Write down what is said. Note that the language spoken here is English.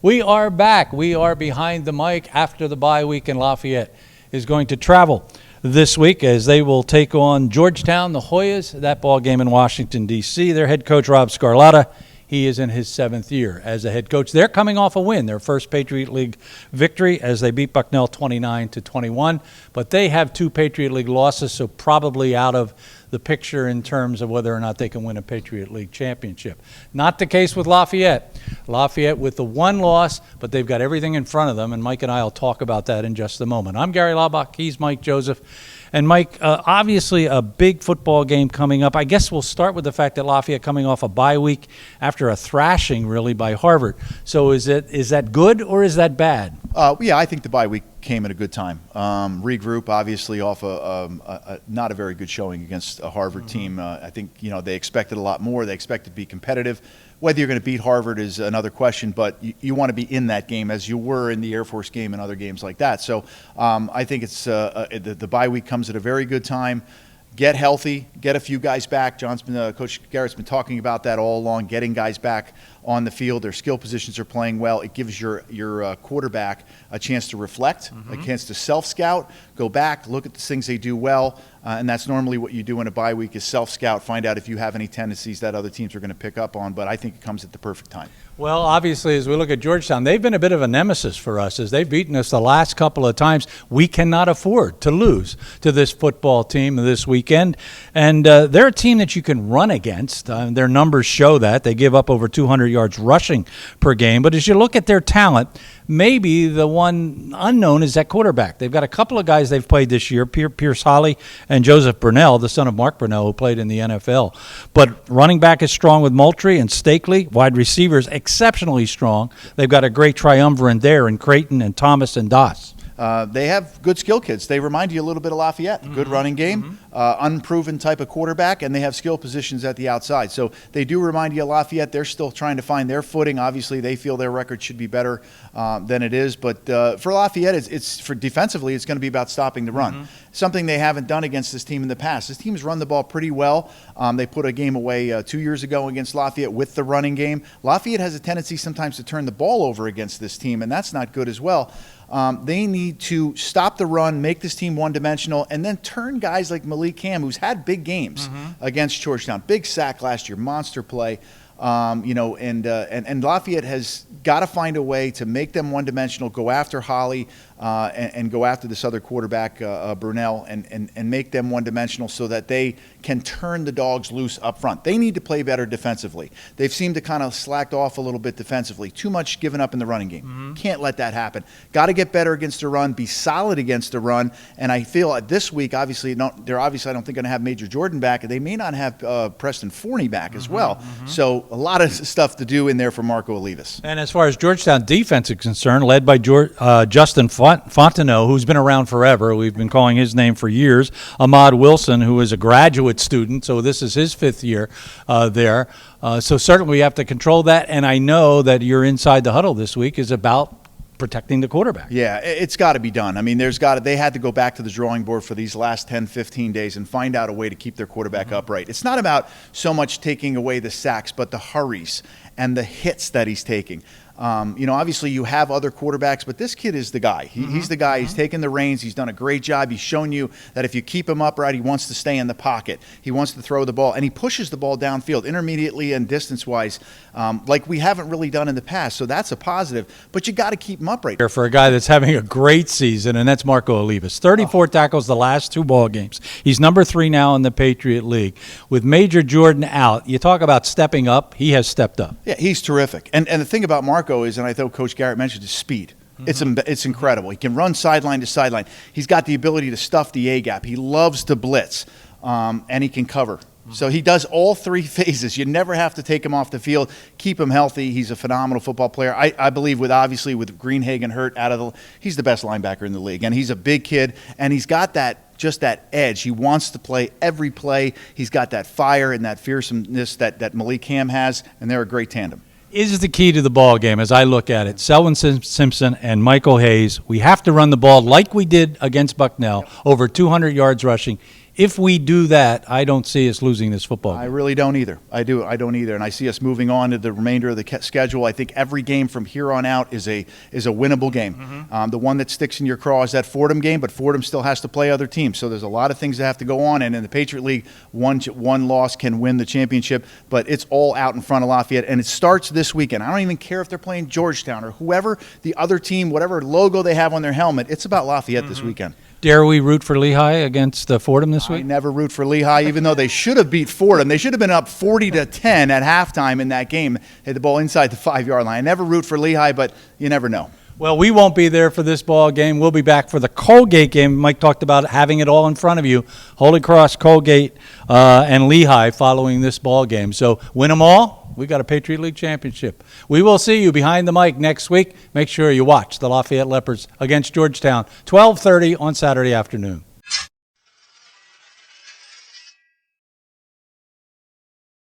We are back. We are behind the mic after the bye week, and Lafayette is going to travel this week as they will take on Georgetown, the Hoyas, that ball game in Washington, D.C. Their head coach, Rob Scarlatta, he is in his 7th year as a head coach. They're coming off a win, their first Patriot League victory as they beat Bucknell 29-21. But they have 2 Patriot League losses, so probably out of the picture in terms of whether or not they can win a Patriot League championship. Not the case with Lafayette. Lafayette with the 1 loss, but they've got everything in front of them, and Mike and I will talk about that in just a moment. I'm Gary Laubach. He's Mike Joseph. And Mike, obviously a big football game coming up. I guess we'll start with the fact that Lafayette coming off a bye week after a thrashing, really, by Harvard. So is that good or is that bad? Yeah, I think the bye week came at a good time. Regroup, obviously, off not a very good showing against a Harvard team. I think they expected a lot more. They expected to be competitive. Whether you're going to beat Harvard is another question, but you want to be in that game as you were in the Air Force game and other games like that. So I think it's the bye week comes at a very good time. Get healthy, get a few guys back. Coach Garrett's been talking about that all along, getting guys back on the field. Their skill positions are playing well. It gives your quarterback a chance to reflect, a chance to self-scout, go back, look at the things they do well, and that's normally what you do in a bye week is self-scout, find out if you have any tendencies that other teams are going to pick up on, but I think it comes at the perfect time. Well, obviously, as we look at Georgetown, they've been a bit of a nemesis for us as they've beaten us the last couple of times. We cannot afford to lose to this football team this weekend. And they're a team that you can run against. Their numbers show that. They give up over 200 yards rushing per game. But as you look at their talent, maybe the one unknown is that quarterback. They've got a couple of guys they've played this year, Pierce Holly and Joseph Burnell, the son of Mark Burnell, who played in the NFL. But running back is strong with Moultrie and Stakely. Wide receivers exceptionally strong. They've got a great triumvirate there in Creighton and Thomas and Doss. They have good skill kids. They remind you a little bit of Lafayette. Good running game, unproven type of quarterback, and they have skill positions at the outside. So they do remind you of Lafayette. They're still trying to find their footing. Obviously, they feel their record should be better than it is. But for Lafayette, it's for defensively, it's going to be about stopping the run. Something they haven't done against this team in the past. This team's run the ball pretty well. They put a game away 2 years ago against Lafayette with the running game. Lafayette has a tendency sometimes to turn the ball over against this team, and that's not good as well. They need to stop the run, make this team one-dimensional, and then turn guys like Malik Cam, who's had big games against Georgetown. Big sack last year, monster play. And Lafayette has got to find a way to make them one-dimensional, go after Holly and go after this other quarterback, Burnell, and make them one-dimensional so that they can turn the dogs loose up front. They need to play better defensively. They've seemed to kind of slacked off a little bit defensively. Too much given up in the running game. Can't let that happen. Got to get better against the run, be solid against the run, and I feel this week, obviously, they're obviously, I don't think, going to have Major Jordan back, and they may not have Preston Forney back as well. So a lot of stuff to do in there for Marco Olivas. And as far as Georgetown defense is concerned, led by Justin Fontenot, who's been around forever. We've been calling his name for years. Ahmad Wilson, who is a graduate student, so this is his 5th year there. So certainly we have to control that, and I know that your Inside the Huddle this week is about protecting the quarterback. Yeah, it's got to be done. I mean, they had to go back to the drawing board for these last 10, 15 days and find out a way to keep their quarterback upright. It's not about so much taking away the sacks, but the hurries and the hits that he's taking. Obviously you have other quarterbacks, but this kid is the guy. He's the guy. He's taken the reins. He's done a great job. He's shown you that if you keep him upright, he wants to stay in the pocket. He wants to throw the ball, and he pushes the ball downfield, intermediately and distance-wise, like we haven't really done in the past. So that's a positive, but you got to keep him upright. For a guy that's having a great season, and that's Marco Olivas. 34 tackles the last 2 ball games. He's number 3 now in the Patriot League. With Major Jordan out, you talk about stepping up. He has stepped up. Yeah, he's terrific. And the thing about Marco is, and I thought Coach Garrett mentioned, his speed. It's incredible. He can run sideline to sideline. He's got the ability to stuff the A-gap. He loves to blitz, and he can cover. So he does all 3 phases. You never have to take him off the field. Keep him healthy. He's a phenomenal football player. I believe with Greenhagen hurt he's the best linebacker in the league. And he's a big kid, and he's got just that edge. He wants to play every play. He's got that fire and that fearsomeness that Malik Cam has, and they're a great tandem. Is the key to the ball game as I look at it. Selwyn Simpson and Michael Hayes, we have to run the ball like we did against Bucknell, over 200 yards rushing. If we do that, I don't see us losing this football I game. really don't either. I don't either. And I see us moving on to the remainder of the schedule. I think every game from here on out is a winnable game. The one that sticks in your craw is that Fordham game, but Fordham still has to play other teams. So there's a lot of things that have to go on. And in the Patriot League, one loss can win the championship, but it's all out in front of Lafayette. And it starts this weekend. I don't even care if they're playing Georgetown or whoever the other team, whatever logo they have on their helmet. It's about Lafayette this weekend. Dare we root for Lehigh against Fordham this I week? never root for Lehigh, even though they should have beat Fordham. They should have been up 40-10 at halftime in that game. Had the ball inside the 5-yard line. I never root for Lehigh, but you never know. Well, we won't be there for this ball game. We'll be back for the Colgate game. Mike talked about having it all in front of you. Holy Cross, Colgate, and Lehigh following this ball game. So win them all. We got a Patriot League championship. We will see you behind the mic next week. Make sure you watch the Lafayette Leopards against Georgetown, 12:30 on Saturday afternoon.